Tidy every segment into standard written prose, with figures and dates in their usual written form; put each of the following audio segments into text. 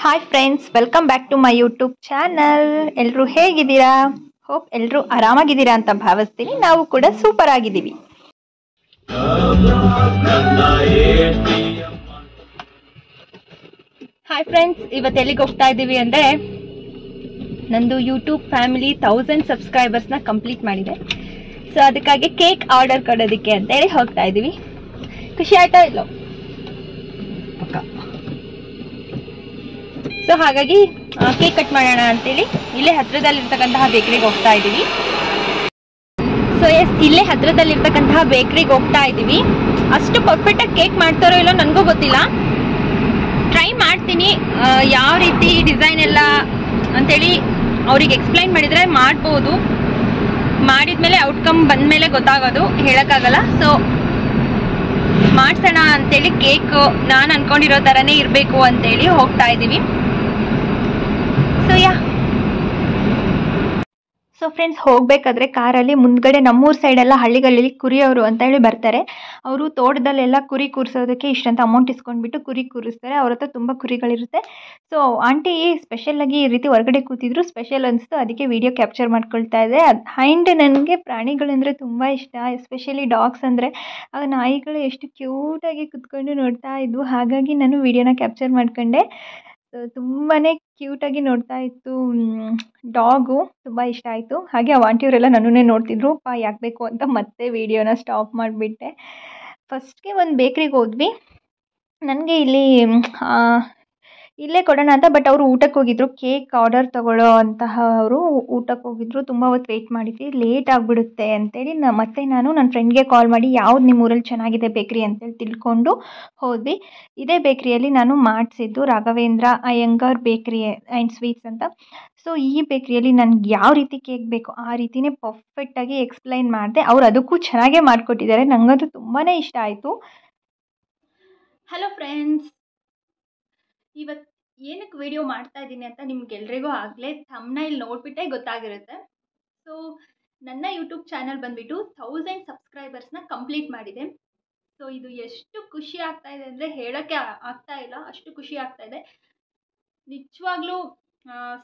Hi friends, welcome back to my YouTube channel. ಎಲ್ಲರೂ ಹೇಗಿದ್ದೀರಾ? Hope ಎಲ್ಲರೂ ಆರಾಮಾಗಿದ್ದೀರಾ ಅಂತ ಭಾವಿಸ್ತೀನಿ. ನಾವು ಕೂಡ ಸೂಪರ್ ಆಗಿದ್ದೀವಿ. ಹಾಯ್ ಫ್ರೆಂಡ್ಸ್, ಇವತ್ತು ಎಲ್ಲಿಗೆ ಹೋಗ್ತಾ ಇದ್ದೀವಿ ಅಂದರೆ, ನಂದು ಯೂಟ್ಯೂಬ್ ಫ್ಯಾಮಿಲಿ 1000 ಸಬ್ಸ್ಕ್ರೈಬರ್ಸ್ನ ಕಂಪ್ಲೀಟ್ ಮಾಡಿದೆ. ಸೊ ಅದಕ್ಕಾಗಿ ಕೇಕ್ ಆರ್ಡರ್ ಕೊಡೋದಕ್ಕೆ ಅಂತೇಳಿ ಹೋಗ್ತಾ ಇದ್ದೀವಿ. ಖುಷಿ ಆಯ್ತಾ ಇಲ್ಲೋ? ಸೊ ಹಾಗಾಗಿ ಕೇಕ್ ಕಟ್ ಮಾಡೋಣ ಅಂತೇಳಿ ಇಲ್ಲೇ ಹತ್ರದಲ್ಲಿರ್ತಕ್ಕಂತಹ ಬೇಕ್ರಿಗೆ ಹೋಗ್ತಾ ಇದ್ದೀವಿ. ಸೊ ಎಸ್, ಇಲ್ಲೇ ಹತ್ರದಲ್ಲಿರ್ತಕ್ಕಂತಹ ಬೇಕ್ರಿಗೆ ಹೋಗ್ತಾ ಇದ್ದೀವಿ. ಅಷ್ಟು ಪರ್ಫೆಕ್ಟಾಗಿ ಕೇಕ್ ಮಾಡ್ತಾರೋ ಇಲ್ಲೋ ನನಗೂ ಗೊತ್ತಿಲ್ಲ. ಟ್ರೈ ಮಾಡ್ತೀನಿ ಯಾವ ರೀತಿ ಡಿಸೈನ್ ಎಲ್ಲ ಅಂತೇಳಿ ಅವ್ರಿಗೆ ಎಕ್ಸ್ಪ್ಲೈನ್ ಮಾಡಿದರೆ ಮಾಡ್ಬೋದು. ಮಾಡಿದ್ಮೇಲೆ ಔಟ್ಕಮ್ ಬಂದಮೇಲೆ ಗೊತ್ತಾಗೋದು, ಹೇಳೋಕ್ಕಾಗಲ್ಲ. ಸೊ ಮಾಡ್ಸೋಣ ಅಂತೇಳಿ ಕೇಕ್ ನಾನು ಅಂದ್ಕೊಂಡಿರೋ ಥರನೇ ಇರಬೇಕು ಅಂತೇಳಿ ಹೋಗ್ತಾ ಇದ್ದೀವಿ. ಸೊ ಫ್ರೆಂಡ್ಸ್, ಹೋಗಬೇಕಾದ್ರೆ ಕಾರಲ್ಲಿ ಮುಂದ್ಗಡೆ ನಮ್ಮೂರ ಸೈಡೆಲ್ಲ ಹಳ್ಳಿಗಳಲ್ಲಿ ಕುರಿಯವರು ಅಂತ ಹೇಳಿ ಬರ್ತಾರೆ. ಅವರು ತೋಟದಲ್ಲೆಲ್ಲ ಕುರಿ ಕೂರಿಸೋದಕ್ಕೆ ಇಷ್ಟಂತ ಅಮೌಂಟ್ ಇಸ್ಕೊಂಡ್ಬಿಟ್ಟು ಕುರಿ ಕೂರಿಸ್ತಾರೆ. ಅವ್ರ ಹತ್ರ ತುಂಬ ಕುರಿಗಳಿರುತ್ತೆ. ಸೊ ಆಂಟಿ ಸ್ಪೆಷಲಾಗಿ ಈ ರೀತಿ ಹೊರಗಡೆ ಕೂತಿದ್ರು, ಸ್ಪೆಷಲ್ ಅನಿಸ್ತು, ಅದಕ್ಕೆ ವಿಡಿಯೋ ಕ್ಯಾಪ್ಚರ್ ಮಾಡ್ಕೊಳ್ತಾ ಇದೆ. ಆ್ಯಂಡ್ ನನಗೆ ಪ್ರಾಣಿಗಳಂದರೆ ತುಂಬ ಇಷ್ಟ, ಎಸ್ಪೆಷಲಿ ಡಾಗ್ಸ್ ಅಂದರೆ. ಆ ನಾಯಿಗಳು ಎಷ್ಟು ಕ್ಯೂಟಾಗಿ ಕುತ್ಕೊಂಡು ನೋಡ್ತಾ ಇದ್ವು, ಹಾಗಾಗಿ ನಾನು ವಿಡಿಯೋನ ಕ್ಯಾಪ್ಚರ್ ಮಾಡ್ಕೊಂಡೆ. ತುಂಬಾ ಕ್ಯೂಟಾಗಿ ನೋಡ್ತಾ ಇತ್ತು ಡಾಗು, ತುಂಬ ಇಷ್ಟ ಆಯಿತು. ಹಾಗೆ ಆ ಆಂಟಿಯವರೆಲ್ಲ ನನ್ನನ್ನೇ ನೋಡ್ತಿದ್ರು, ಯಾಕೆ ಬೇಕು ಅಂತ ಮತ್ತೆ ವಿಡಿಯೋನ ಸ್ಟಾಪ್ ಮಾಡಿಬಿಟ್ಟೆ. ಫಸ್ಟ್ಗೆ ಒಂದು ಬೇಕ್ರಿಗೆ ಹೋದ್ವಿ. ನನಗೆ ಇಲ್ಲೇ ಕೊಡೋಣ ಅಂತ, ಬಟ್ ಅವರು ಊಟಕ್ಕೆ ಹೋಗಿದ್ರು. ಕೇಕ್ ಆರ್ಡರ್ ತೊಗೊಳ್ಳೋ ಅಂತಹ ಅವರು ಊಟಕ್ಕೆ ಹೋಗಿದ್ರು. ತುಂಬ ಹೊತ್ತು ವೆಯ್ಟ್ ಮಾಡಿದ್ವಿ, ಲೇಟ್ ಆಗಿಬಿಡುತ್ತೆ ಅಂತೇಳಿ ಮತ್ತೆ ನಾನು ನನ್ನ ಫ್ರೆಂಡ್ಗೆ ಕಾಲ್ ಮಾಡಿ ಯಾವ್ದು ನಿಮ್ಮ ಊರಲ್ಲಿ ಚೆನ್ನಾಗಿದೆ ಬೇಕ್ರಿ ಅಂತೇಳಿ ತಿಳ್ಕೊಂಡು ಹೋದ್ವಿ. ಇದೇ ಬೇಕ್ರಿಯಲ್ಲಿ ನಾನು ಮಾಡಿಸಿದ್ದು ರಾಘವೇಂದ್ರ ಅಯ್ಯಂಗಾರ್ ಬೇಕ್ರಿ ಆ್ಯಂಡ್ ಸ್ವೀಟ್ಸ್ ಅಂತ. ಸೊ ಈ ಬೇಕ್ರಿಯಲ್ಲಿ ನನಗೆ ಯಾವ ರೀತಿ ಕೇಕ್ ಬೇಕು ಆ ರೀತಿಯೇ ಪರ್ಫೆಕ್ಟಾಗಿ ಎಕ್ಸ್ಪ್ಲೈನ್ ಮಾಡಿದೆ. ಅವ್ರು ಅದಕ್ಕೂ ಚೆನ್ನಾಗೇ ಮಾಡಿಕೊಟ್ಟಿದ್ದಾರೆ. ನನಗಂತೂ ತುಂಬಾ ಇಷ್ಟ ಆಯಿತು. ಹಲೋ ಫ್ರೆಂಡ್ಸ್, ಇವತ್ತು ಏನಕ್ಕೆ ವಿಡಿಯೋ ಮಾಡ್ತಾ ಇದ್ದೀನಿ ಅಂತ ನಿಮ್ಗೆಲ್ರಿಗೂ ಆಗಲೇ ಥಂಬ್ನೈಲ್ ನೋಡಿಬಿಟ್ಟೇ ಗೊತ್ತಾಗಿರುತ್ತೆ. ಸೊ ನನ್ನ ಯೂಟ್ಯೂಬ್ ಚಾನಲ್ ಬಂದುಬಿಟ್ಟು 1000 ಸಬ್ಸ್ಕ್ರೈಬರ್ಸ್ನ ಕಂಪ್ಲೀಟ್ ಮಾಡಿದೆ. ಸೊ ಇದು ಎಷ್ಟು ಖುಷಿ ಆಗ್ತಾ ಇದೆ ಅಂದರೆ ಹೇಳೋಕ್ಕೆ ಆಗ್ತಾ ಇಲ್ಲ, ಅಷ್ಟು ಖುಷಿ ಆಗ್ತಾ ಇದೆ ನಿಜವಾಗ್ಲೂ.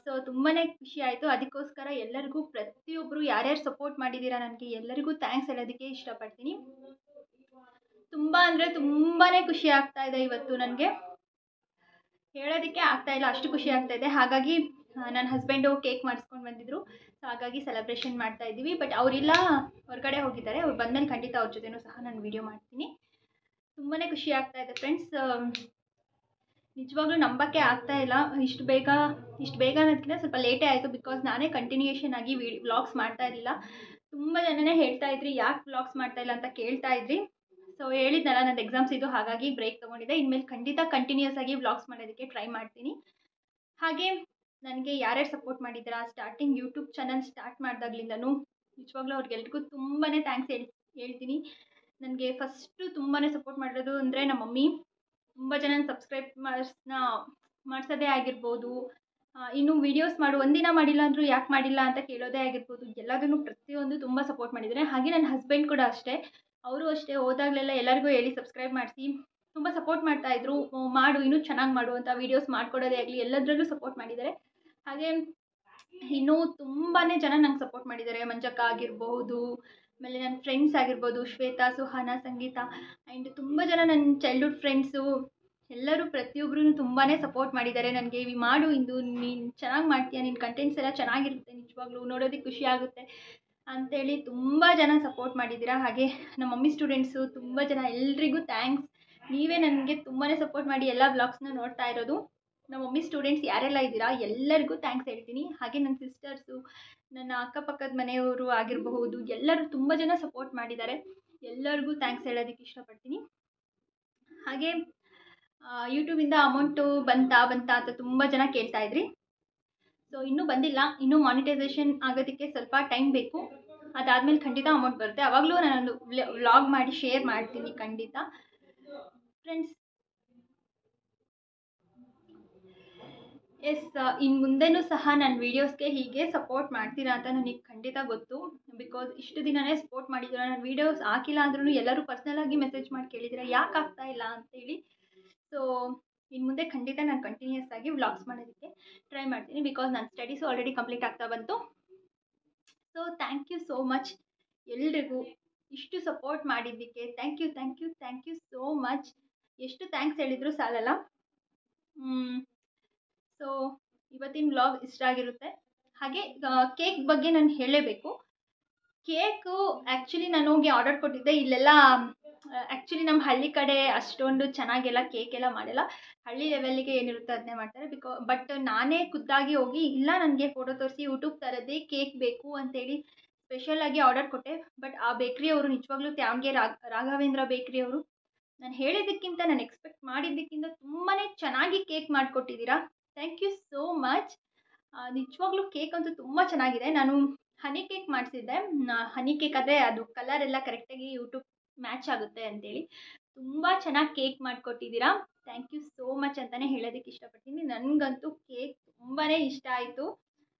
ಸೊ ತುಂಬಾ ಖುಷಿ ಆಯಿತು. ಅದಕ್ಕೋಸ್ಕರ ಎಲ್ಲರಿಗೂ, ಪ್ರತಿಯೊಬ್ಬರು ಯಾರ್ಯಾರು ಸಪೋರ್ಟ್ ಮಾಡಿದ್ದೀರಾ ನನಗೆ ಎಲ್ಲರಿಗೂ ಥ್ಯಾಂಕ್ಸ್ ಹೇಳೋದಕ್ಕೆ ಇಷ್ಟಪಡ್ತೀನಿ. ತುಂಬ ಅಂದರೆ ತುಂಬಾ ಖುಷಿ ಆಗ್ತಾ ಇದೆ. ಇವತ್ತು ನನಗೆ ಹೇಳೋದಕ್ಕೆ ಆಗ್ತಾ ಇಲ್ಲ, ಅಷ್ಟು ಖುಷಿ ಆಗ್ತಾ ಇದೆ. ಹಾಗಾಗಿ ನನ್ನ ಹಸ್ಬೆಂಡು ಕೇಕ್ ಮಾಡಿಸ್ಕೊಂಡು ಬಂದಿದ್ದರು. ಸೊ ಹಾಗಾಗಿ ಸೆಲೆಬ್ರೇಷನ್ ಮಾಡ್ತಾ ಇದ್ದೀವಿ. ಬಟ್ ಅವರಿಲ್ಲ, ಹೊರಗಡೆ ಹೋಗಿದ್ದಾರೆ. ಅವ್ರು ಬಂದಮೇಲೆ ಖಂಡಿತ ಅವ್ರ ಜೊತೆನೂ ಸಹ ನಾನು ವಿಡಿಯೋ ಮಾಡ್ತೀನಿ. ತುಂಬಾ ಖುಷಿ ಆಗ್ತಾ ಇದೆ ಫ್ರೆಂಡ್ಸ್. ನಿಜವಾಗ್ಲೂ ನಂಬಕ್ಕೆ ಆಗ್ತಾ ಇಲ್ಲ, ಇಷ್ಟು ಬೇಗ ಅನ್ನೋದಕ್ಕಿಂತ ಸ್ವಲ್ಪ ಲೇಟೇ ಆಯಿತು. ಬಿಕಾಸ್ ನಾನೇ ಕಂಟಿನ್ಯೂಯೇಷನ್ ಆಗಿ ವ್ಲಾಗ್ಸ್ ಮಾಡ್ತಾ ಇರಲಿಲ್ಲ. ತುಂಬ ಜನನೇ ಹೇಳ್ತಾ ಇದ್ರಿ ಯಾಕೆ ವ್ಲಾಗ್ಸ್ ಮಾಡ್ತಾ ಇಲ್ಲ ಅಂತ ಕೇಳ್ತಾ ಇದ್ರಿ. ಸೊ ಹೇಳಿದ್ನಲ್ಲ, ನನ್ನ ಎಕ್ಸಾಮ್ಸ್ ಇದು, ಹಾಗಾಗಿ ಬ್ರೇಕ್ ತೊಗೊಂಡಿದ್ದೆ. ಇನ್ಮೇಲೆ ಖಂಡಿತ ಕಂಟಿನ್ಯೂಸ್ ಆಗಿ ವ್ಲಾಗ್ಸ್ ಮಾಡೋದಕ್ಕೆ ಟ್ರೈ ಮಾಡ್ತೀನಿ. ಹಾಗೆ ನನಗೆ ಯಾರ್ಯಾರು ಸಪೋರ್ಟ್ ಮಾಡಿದ್ದೀರಾ, ಸ್ಟಾರ್ಟಿಂಗ್ ಯೂಟ್ಯೂಬ್ ಚಾನಲ್ ಸ್ಟಾರ್ಟ್ ಮಾಡಿದಾಗ್ಲಿಂದನೂ ನಿಜವಾಗ್ಲೂ ಅವ್ರಿಗೆಲ್ರಿಗೂ ತುಂಬಾ ಥ್ಯಾಂಕ್ಸ್ ಹೇಳ್ತೀನಿ. ನನಗೆ ಫಸ್ಟು ತುಂಬಾ ಸಪೋರ್ಟ್ ಮಾಡಿರೋದು ಅಂದರೆ ನಮ್ಮ ಮಮ್ಮಿ. ತುಂಬ ಜನ ಸಬ್ಸ್ಕ್ರೈಬರ್ಸ್ನ ಮಾಡಿಸೋದೇ ಆಗಿರ್ಬೋದು, ಇನ್ನು ವೀಡಿಯೋಸ್ ಒಂದಿನ ಮಾಡಿಲ್ಲ ಅಂದರೂ ಯಾಕೆ ಮಾಡಿಲ್ಲ ಅಂತ ಕೇಳೋದೇ ಆಗಿರ್ಬೋದು, ಎಲ್ಲದನ್ನು ಪ್ರತಿಯೊಂದು ತುಂಬ ಸಪೋರ್ಟ್ ಮಾಡಿದ್ದಾರೆ. ಹಾಗೆ ನನ್ನ ಹಸ್ಬೆಂಡ್ ಕೂಡ ಅಷ್ಟೇ, ಅವರು ಅಷ್ಟೇ ಹೋದಾಗಲೆಲ್ಲ ಎಲ್ಲರಿಗೂ ಹೇಳಿ ಸಬ್ಸ್ಕ್ರೈಬ್ ಮಾಡಿಸಿ ತುಂಬ ಸಪೋರ್ಟ್ ಮಾಡ್ತಾಯಿದ್ರು. ಮಾಡು, ಇನ್ನೂ ಚೆನ್ನಾಗಿ ಮಾಡು ಅಂತ ವೀಡಿಯೋಸ್ ಮಾಡಿಕೊಡೋದೇ ಆಗಲಿ ಎಲ್ಲದರಲ್ಲೂ ಸಪೋರ್ಟ್ ಮಾಡಿದ್ದಾರೆ. ಹಾಗೆ ಇನ್ನೂ ತುಂಬಾ ಜನ ನಂಗೆ ಸಪೋರ್ಟ್ ಮಾಡಿದ್ದಾರೆ. ಮಂಜಕ್ಕ ಆಗಿರ್ಬೋದು, ಆಮೇಲೆ ನನ್ನ ಫ್ರೆಂಡ್ಸ್ ಆಗಿರ್ಬೋದು, ಶ್ವೇತಾ, ಸುಹಾನ, ಸಂಗೀತ, ಆ್ಯಂಡ್ ತುಂಬ ಜನ ನನ್ನ ಚೈಲ್ಡ್ಹುಡ್ ಫ್ರೆಂಡ್ಸು ಎಲ್ಲರೂ, ಪ್ರತಿಯೊಬ್ಬರೂ ತುಂಬಾ ಸಪೋರ್ಟ್ ಮಾಡಿದ್ದಾರೆ ನನಗೆ. ಮಾಡು ಇಂದು, ನೀನು ಚೆನ್ನಾಗಿ ಮಾಡ್ತೀಯ, ನಿನ್ನ ಕಂಟೆಂಟ್ಸ್ ಎಲ್ಲ ಚೆನ್ನಾಗಿರುತ್ತೆ, ನಿಜವಾಗ್ಲೂ ನೋಡೋದಕ್ಕೆ ಖುಷಿ ಆಗುತ್ತೆ ಅಂಥೇಳಿ ತುಂಬ ಜನ ಸಪೋರ್ಟ್ ಮಾಡಿದ್ದೀರಾ. ಹಾಗೆ ನಮ್ಮ ಮಮ್ಮಿ ಸ್ಟೂಡೆಂಟ್ಸು ತುಂಬ ಜನ, ಎಲ್ರಿಗೂ ಥ್ಯಾಂಕ್ಸ್. ನೀವೇ ನನಗೆ ತುಂಬಾ ಸಪೋರ್ಟ್ ಮಾಡಿ ಎಲ್ಲ ವ್ಲಾಗ್ಸ್ನ ನೋಡ್ತಾ ಇರೋದು. ನಮ್ಮ ಮಮ್ಮಿ ಸ್ಟೂಡೆಂಟ್ಸ್ ಯಾರೆಲ್ಲ ಇದ್ದೀರಾ ಎಲ್ಲರಿಗೂ ಥ್ಯಾಂಕ್ಸ್ ಹೇಳ್ತೀನಿ. ಹಾಗೆ ನನ್ನ ಸಿಸ್ಟರ್ಸು, ನನ್ನ ಅಕ್ಕಪಕ್ಕದ ಮನೆಯವರು ಆಗಿರಬಹುದು, ಎಲ್ಲರೂ ತುಂಬ ಜನ ಸಪೋರ್ಟ್ ಮಾಡಿದ್ದಾರೆ. ಎಲ್ಲರಿಗೂ ಥ್ಯಾಂಕ್ಸ್ ಹೇಳೋದಕ್ಕೆ ಇಷ್ಟಪಡ್ತೀನಿ. ಹಾಗೆ ಯೂಟ್ಯೂಬಿಂದ ಅಮೌಂಟು ಬಂತಾ ಅಂತ ತುಂಬ ಜನ ಕೇಳ್ತಾ ಇದ್ರಿ. ಸೊ ಇನ್ನೂ ಬಂದಿಲ್ಲ, ಇನ್ನೂ ಮಾನಿಟೈಸೇಷನ್ ಆಗೋದಕ್ಕೆ ಸ್ವಲ್ಪ ಟೈಮ್ ಬೇಕು. ಅದಾದಮೇಲೆ ಖಂಡಿತ ಅಮೌಂಟ್ ಬರುತ್ತೆ. ಆವಾಗಲೂ ನಾನೊಂದು ವ್ಲಾಗ್ ಮಾಡಿ ಶೇರ್ ಮಾಡ್ತೀನಿ ಖಂಡಿತ ಫ್ರೆಂಡ್ಸ್. ಎಸ್, ಇನ್ನು ಮುಂದೆನೂ ಸಹ ನನ್ನ ವೀಡಿಯೋಸ್ಗೆ ಹೀಗೆ ಸಪೋರ್ಟ್ ಮಾಡ್ತೀರಾ ಅಂತ ನನಗೆ ಖಂಡಿತ ಗೊತ್ತು. ಬಿಕಾಸ್ ಇಷ್ಟು ದಿನವೇ ಸಪೋರ್ಟ್ ಮಾಡಿದ್ದೀರಾ. ನಾನು ವೀಡಿಯೋಸ್ ಹಾಕಿಲ್ಲ ಅಂದ್ರೂ ಎಲ್ಲರೂ ಪರ್ಸ್ನಲಾಗಿ ಮೆಸೇಜ್ ಮಾಡಿ ಕೇಳಿದ್ದೀರಾ ಯಾಕೆ ಆಗ್ತಾ ಇಲ್ಲ ಅಂತೇಳಿ. ಸೊ ಇನ್ನು ಮುಂದೆ ಖಂಡಿತ ನಾನು ಕಂಟಿನ್ಯೂಸ್ ಆಗಿ ವ್ಲಾಗ್ಸ್ ಮಾಡೋದಕ್ಕೆ ಟ್ರೈ ಮಾಡ್ತೀನಿ, ಬಿಕಾಸ್ ನನ್ನ ಸ್ಟಡೀಸು ಆಲ್ರೆಡಿ ಕಂಪ್ಲೀಟ್ ಆಗ್ತಾ ಬಂತು. So thank you so much ಎಲ್ರಿಗೂ ಇಷ್ಟು ಸಪೋರ್ಟ್ ಮಾಡಿದ್ದಕ್ಕೆ. Thank you so much. ಎಷ್ಟು ಥ್ಯಾಂಕ್ಸ್ ಹೇಳಿದ್ರು ಸಾಲಲ್ಲ. ಸೊ ಇವತ್ತಿನ ವ್ಲಾಗ್ ಇಷ್ಟ ಆಗಿರುತ್ತೆ. ಹಾಗೆ ಕೇಕ್ ಬಗ್ಗೆ ನಾನು ಹೇಳಲೇಬೇಕು. ಕೇಕು ಆ್ಯಕ್ಚುಲಿ ನಾನು ಹೋಗಿ ಆರ್ಡರ್ ಕೊಟ್ಟಿದ್ದೆ. ಇಲ್ಲೆಲ್ಲ ಆ್ಯಕ್ಚುಲಿ ನಮ್ಮ ಹಳ್ಳಿ ಕಡೆ ಅಷ್ಟೊಂದು ಚೆನ್ನಾಗೆಲ್ಲ ಕೇಕ್ ಎಲ್ಲ ಮಾಡಲ್ಲ. ಹಳ್ಳಿ ಲೆವೆಲ್ಲಿಗೆ ಏನಿರುತ್ತೆ ಅದನ್ನೇ ಮಾಡ್ತಾರೆ. ಬಟ್ ನಾನೇ ಖುದ್ದಾಗಿ ಹೋಗಿ ಇಲ್ಲ ನನಗೆ ಫೋಟೋ ತೋರಿಸಿ ಯೂಟ್ಯೂಬ್ ಥರದ್ದೇ ಕೇಕ್ ಬೇಕು ಅಂತೇಳಿ ಸ್ಪೆಷಲಾಗಿ ಆರ್ಡರ್ ಕೊಟ್ಟೆ. ಬಟ್ ಆ ಬೇಕ್ರಿಯವರು ನಿಜವಾಗ್ಲೂ ತ್ಯಾವಣಿಗೆ ರಾಘವೇಂದ್ರ ಬೇಕ್ರಿಯವರು ನಾನು ಹೇಳಿದ್ದಕ್ಕಿಂತ, ನಾನು ಎಕ್ಸ್ಪೆಕ್ಟ್ ಮಾಡಿದ್ದಕ್ಕಿಂತ ತುಂಬಾ ಚೆನ್ನಾಗಿ ಕೇಕ್ ಮಾಡಿಕೊಟ್ಟಿದ್ದೀರಾ. Thank you so much. ನಿಜವಾಗ್ಲೂ ಕೇಕ್ ಅಂತೂ ತುಂಬ ಚೆನ್ನಾಗಿದೆ. ನಾನು ಹನಿ ಕೇಕ್ ಮಾಡಿಸಿದ್ದೆ. ಹನಿ ಕೇಕ್ ಆದರೆ ಅದು ಕಲರ್ ಎಲ್ಲ ಕರೆಕ್ಟಾಗಿ ಯೂಟ್ಯೂಬ್ ಮ್ಯಾಚ್ ಆಗುತ್ತೆ ಅಂತೇಳಿ ತುಂಬ ಚೆನ್ನಾಗಿ ಕೇಕ್ ಮಾಡಿಕೊಟ್ಟಿದ್ದೀರಾ. ಥ್ಯಾಂಕ್ ಯು ಸೋ ಮಚ್ ಅಂತಲೇ ಹೇಳೋದಕ್ಕೆ ಇಷ್ಟಪಡ್ತೀನಿ. ನನಗಂತೂ ಕೇಕ್ ತುಂಬಾ ಇಷ್ಟ ಆಯಿತು.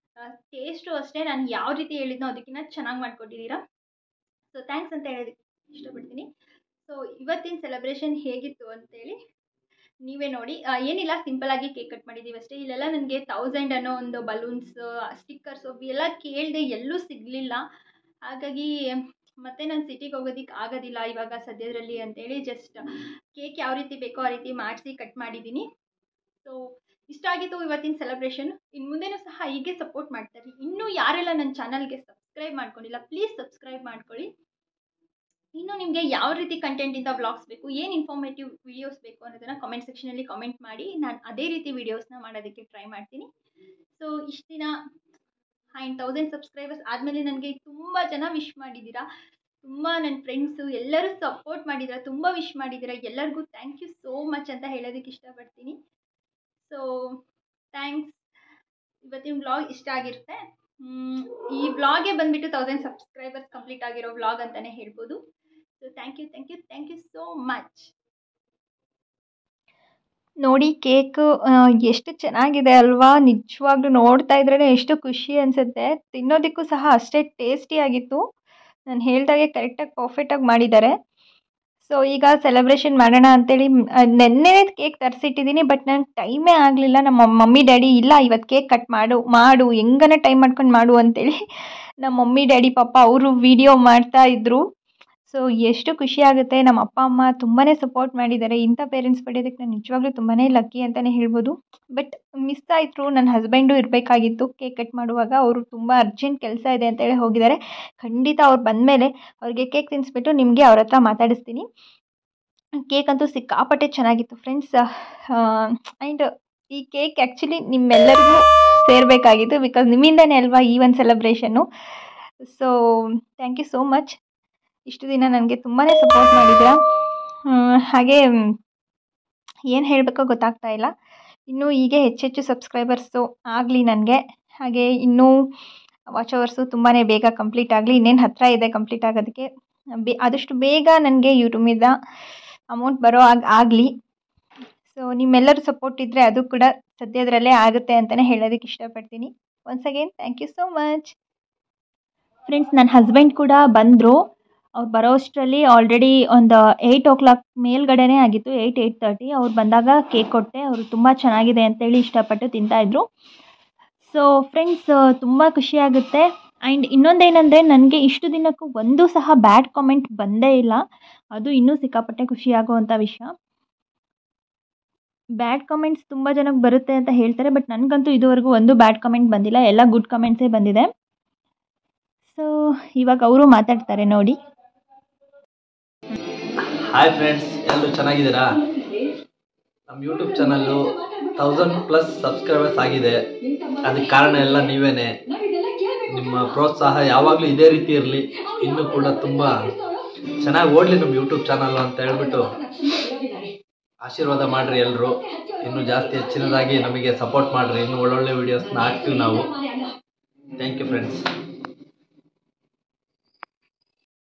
ಟೇಸ್ಟು ಅಷ್ಟೇ ನಾನು ಯಾವ ರೀತಿ ಹೇಳಿದ್ನೋ ಅದಕ್ಕಿಂತ ಚೆನ್ನಾಗಿ ಮಾಡಿಕೊಟ್ಟಿದ್ದೀರಾ. ಸೊ ಥ್ಯಾಂಕ್ಸ್ ಅಂತ ಹೇಳೋದಕ್ಕೆ ಇಷ್ಟಪಡ್ತೀನಿ. ಸೊ ಇವತ್ತಿನ ಸೆಲೆಬ್ರೇಷನ್ ಹೇಗಿತ್ತು ಅಂತೇಳಿ ನೀವೇ ನೋಡಿ. ಏನಿಲ್ಲ, ಸಿಂಪಲಾಗಿ ಕೇಕ್ ಕಟ್ ಮಾಡಿದ್ದೀವಿ ಅಷ್ಟೇ. ಇಲ್ಲೆಲ್ಲ ನನಗೆ 1000 ಅನ್ನೋ ಒಂದು ಬಲೂನ್ಸ್, ಸ್ಟಿಕ್ಕರ್ಸು ಎಲ್ಲ ಕೇಳಿದೆ, ಎಲ್ಲೂ ಸಿಗಲಿಲ್ಲ. ಹಾಗಾಗಿ ಮತ್ತೆ ನಾನು ಸಿಟಿಗೆ ಹೋಗೋದಕ್ಕೆ ಆಗೋದಿಲ್ಲ ಇವಾಗ ಸದ್ಯದಲ್ಲಿ ಅಂತೇಳಿ ಜಸ್ಟ್ ಕೇಕ್ ಯಾವ ರೀತಿ ಬೇಕೋ ಆ ರೀತಿ ಮಾಡಿಸಿ ಕಟ್ ಮಾಡಿದ್ದೀನಿ. ಸೊ ಇಷ್ಟ ಆಗಿತ್ತು ಇವತ್ತಿನ ಸೆಲೆಬ್ರೇಷನ್. ಇನ್ನು ಮುಂದೆನೂ ಸಹ ಹೀಗೆ ಸಪೋರ್ಟ್ ಮಾಡ್ತಾರೆ. ಇನ್ನೂ ಯಾರೆಲ್ಲ ನನ್ನ ಚಾನಲ್ಗೆ ಸಬ್ಸ್ಕ್ರೈಬ್ ಮಾಡ್ಕೊಂಡಿಲ್ಲ ಪ್ಲೀಸ್ ಸಬ್ಸ್ಕ್ರೈಬ್ ಮಾಡ್ಕೊಳ್ಳಿ. ಇನ್ನು ನಿಮಗೆ ಯಾವ ರೀತಿ ಕಂಟೆಂಟಿಂದ ವ್ಲಾಗ್ಸ್ ಬೇಕು, ಏನು ಇನ್ಫಾರ್ಮೇಟಿವ್ ವೀಡಿಯೋಸ್ ಬೇಕು ಅನ್ನೋದನ್ನು ಕಾಮೆಂಟ್ ಸೆಕ್ಷನಲ್ಲಿ ಕಾಮೆಂಟ್ ಮಾಡಿ. ನಾನು ಅದೇ ರೀತಿ ವೀಡಿಯೋಸ್ನ ಮಾಡೋದಕ್ಕೆ ಟ್ರೈ ಮಾಡ್ತೀನಿ. ಸೊ ಇಷ್ಟು ದಿನ 1000 ಸಬ್ಸ್ಕ್ರೈಬರ್ಸ್ ಆದಮೇಲೆ ನನಗೆ ತುಂಬ ಜನ ವಿಶ್ ಮಾಡಿದ್ದೀರಾ. ತುಂಬ ನನ್ನ ಫ್ರೆಂಡ್ಸು ಎಲ್ಲರೂ ಸಪೋರ್ಟ್ ಮಾಡಿದ್ದೀರಾ, ತುಂಬ ವಿಶ್ ಮಾಡಿದ್ದೀರಾ. ಎಲ್ಲರಿಗೂ ಥ್ಯಾಂಕ್ ಯು ಸೋ ಮಚ್ ಅಂತ ಹೇಳೋದಕ್ಕೆ ಇಷ್ಟಪಡ್ತೀನಿ. So thanks. ಇವತ್ತಿನ ವ್ಲಾಗ್ ಇಷ್ಟ ಆಗಿರುತ್ತೆ. ಈ ವ್ಲಾಗೇ ಬಂದುಬಿಟ್ಟು 1000 ಸಬ್ಸ್ಕ್ರೈಬರ್ಸ್ ಕಂಪ್ಲೀಟ್ ಆಗಿರೋ ವ್ಲಾಗ್ ಅಂತಲೇ ಹೇಳ್ಬೋದು. So thank you so much. ನೋಡಿ ಕೇಕು ಎಷ್ಟು ಚೆನ್ನಾಗಿದೆ ಅಲ್ವಾ? ನಿಜವಾಗ್ಲೂ ನೋಡ್ತಾ ಇದ್ರೇ ಎಷ್ಟು ಖುಷಿ ಅನಿಸುತ್ತೆ. ತಿನ್ನೋದಕ್ಕೂ ಸಹ ಅಷ್ಟೇ ಟೇಸ್ಟಿಯಾಗಿತ್ತು. ನಾನು ಹೇಳ್ದಾಗೆ ಕರೆಕ್ಟಾಗಿ ಪರ್ಫೆಕ್ಟಾಗಿ ಮಾಡಿದ್ದಾರೆ. ಸೊ ಈಗ ಸೆಲೆಬ್ರೇಷನ್ ಮಾಡೋಣ ಅಂತೇಳಿ ನೆನ್ನೆ ಕೇಕ್ ತರಿಸಿಟ್ಟಿದ್ದೀನಿ. ಬಟ್ ನನಗೆ ಟೈಮೇ ಆಗಲಿಲ್ಲ. ನಮ್ಮ ಮಮ್ಮಿ ಡ್ಯಾಡಿ ಇಲ್ಲ ಇವತ್ತು ಕೇಕ್ ಕಟ್ ಮಾಡು ಹೆಂಗನ ಟೈಮ್ ಮಾಡ್ಕೊಂಡು ಮಾಡು ಅಂತೇಳಿ ನಮ್ಮ ಮಮ್ಮಿ ಡ್ಯಾಡಿ ಪಾಪ ಅವರು ವೀಡಿಯೋ ಮಾಡ್ತಾಯಿದ್ರು. ಸೊ ಎಷ್ಟು ಖುಷಿ ಆಗುತ್ತೆ. ನಮ್ಮ ಅಪ್ಪ ಅಮ್ಮ ತುಂಬಾ ಸಪೋರ್ಟ್ ಮಾಡಿದ್ದಾರೆ. ಇಂಥ ಪೇರೆಂಟ್ಸ್ ಪಡೆಯೋದಕ್ಕೆ ನಾನು ನಿಜವಾಗ್ಲೂ ತುಂಬಾ ಲಕ್ಕಿ ಅಂತಲೇ ಹೇಳ್ಬೋದು. ಬಟ್ ಮಿಸ್ ಆಯಿತು. ನನ್ನ ಹಸ್ಬೆಂಡು ಇರಬೇಕಾಗಿತ್ತು ಕೇಕ್ ಕಟ್ ಮಾಡುವಾಗ. ಅವರು ತುಂಬ ಅರ್ಜೆಂಟ್ ಕೆಲಸ ಇದೆ ಅಂತೇಳಿ ಹೋಗಿದ್ದಾರೆ. ಖಂಡಿತ ಅವ್ರು ಬಂದಮೇಲೆ ಅವ್ರಿಗೆ ಕೇಕ್ ತಿನ್ನಿಸ್ಬಿಟ್ಟು ನಿಮಗೆ ಅವ್ರ ಹತ್ರ ಮಾತಾಡಿಸ್ತೀನಿ. ಕೇಕ್ ಅಂತೂ ಸಿಕ್ಕಾಪಟ್ಟೆ ಚೆನ್ನಾಗಿತ್ತು ಫ್ರೆಂಡ್ಸ್. ಆ್ಯಂಡ್ ಈ ಕೇಕ್ ಆ್ಯಕ್ಚುಲಿ ನಿಮ್ಮೆಲ್ಲರಿಗೂ ಸೇರಬೇಕಾಗಿತ್ತು, ಬಿಕಾಸ್ ನಿಮ್ಮಿಂದನೇ ಅಲ್ವಾ ಈ ಒಂದು celebration. So thank you so much. ಇಷ್ಟು ದಿನ ನನಗೆ ತುಂಬಾ ಸಪೋರ್ಟ್ ಮಾಡಿದ್ದೀರಾ. ಹಾಗೆ ಏನು ಹೇಳಬೇಕೋ ಗೊತ್ತಾಗ್ತಾ ಇಲ್ಲ. ಇನ್ನೂ ಹೀಗೆ ಹೆಚ್ಚೆಚ್ಚು ಸಬ್ಸ್ಕ್ರೈಬರ್ಸು ಆಗಲಿ ನನಗೆ. ಹಾಗೆ ಇನ್ನೂ ವಾಚ್ ಅವರ್ಸು ತುಂಬಾ ಬೇಗ ಕಂಪ್ಲೀಟ್ ಆಗಲಿ. ಇನ್ನೇನು ಹತ್ತಿರ ಇದೆ ಕಂಪ್ಲೀಟ್ ಆಗೋದಕ್ಕೆ. ಆದಷ್ಟು ಬೇಗ ನನಗೆ ಯೂಟ್ಯೂಬಿಂದ ಅಮೌಂಟ್ ಬರೋ ಆಗಲಿ. ಸೊ ನಿಮ್ಮೆಲ್ಲರೂ ಸಪೋರ್ಟ್ ಇದ್ದರೆ ಅದು ಕೂಡ ಸದ್ಯದರಲ್ಲೇ ಆಗುತ್ತೆ ಅಂತಲೇ ಹೇಳೋದಕ್ಕೆ ಇಷ್ಟಪಡ್ತೀನಿ. Once again thank you so much. Friends, ನನ್ನ ಹಸ್ಬೆಂಡ್ ಕೂಡ ಬಂದರು. ಅವ್ರು ಬರೋ ಅಷ್ಟರಲ್ಲಿ ಆಲ್ರೆಡಿ ಒಂದು 8 o'clock ಮೇಲ್ಗಡೆನೇ ಆಗಿತ್ತು. 8:30 ಅವ್ರು ಬಂದಾಗ ಕೇಕ್ ಕೊಟ್ಟೆ. ಅವರು ತುಂಬ ಚೆನ್ನಾಗಿದೆ ಅಂತೇಳಿ ಇಷ್ಟಪಟ್ಟು ತಿಂತಾಯಿದ್ರು. ಸೊ ಫ್ರೆಂಡ್ಸ್, ತುಂಬ ಖುಷಿಯಾಗುತ್ತೆ. ಆ್ಯಂಡ್ ಇನ್ನೊಂದೇನೆಂದರೆ ನನಗೆ ಇಷ್ಟು ದಿನಕ್ಕೂ ಒಂದೂ ಸಹ ಬ್ಯಾಡ್ ಕಾಮೆಂಟ್ ಬಂದೇ ಇಲ್ಲ. ಅದು ಇನ್ನೂ ಸಿಕ್ಕಾಪಟ್ಟೆ ಖುಷಿಯಾಗುವಂಥ ವಿಷಯ. ಬ್ಯಾಡ್ ಕಮೆಂಟ್ಸ್ ತುಂಬ ಜನಕ್ಕೆ ಬರುತ್ತೆ ಅಂತ ಹೇಳ್ತಾರೆ. ಬಟ್ ನನಗಂತೂ ಇದುವರೆಗೂ ಒಂದು ಬ್ಯಾಡ್ ಕಮೆಂಟ್ ಬಂದಿಲ್ಲ. ಎಲ್ಲ ಗುಡ್ ಕಮೆಂಟ್ಸೇ ಬಂದಿದೆ. ಸೊ ಇವಾಗ ಅವರು ಮಾತಾಡ್ತಾರೆ ನೋಡಿ. ಹಾಯ್ ಫ್ರೆಂಡ್ಸ್, ಎಲ್ಲರೂ ಚೆನ್ನಾಗಿದ್ದೀರಾ? ನಮ್ಮ ಯೂಟ್ಯೂಬ್ ಚಾನಲ್ಲು 1000+ ಸಬ್ಸ್ಕ್ರೈಬರ್ಸ್ ಆಗಿದೆ. ಅದಕ್ಕೆ ಕಾರಣ ಎಲ್ಲ ನೀವೇನೆ. ನಿಮ್ಮ ಪ್ರೋತ್ಸಾಹ ಯಾವಾಗಲೂ ಇದೇ ರೀತಿ ಇರಲಿ. ಇನ್ನೂ ಕೂಡ ತುಂಬ ಚೆನ್ನಾಗಿ ಓಡಲಿ ನಮ್ಮ ಯೂಟ್ಯೂಬ್ ಚಾನಲ್ಲು ಅಂತ ಹೇಳ್ಬಿಟ್ಟು ಆಶೀರ್ವಾದ ಮಾಡಿರಿ ಎಲ್ಲರೂ. ಇನ್ನೂ ಜಾಸ್ತಿ ಹೆಚ್ಚಿನದಾಗಿ ನಮಗೆ ಸಪೋರ್ಟ್ ಮಾಡಿರಿ. ಇನ್ನೂ ಒಳ್ಳೊಳ್ಳೆ ವೀಡಿಯೋಸ್ನ ಹಾಕ್ತೀವಿ ನಾವು. Thank you friends.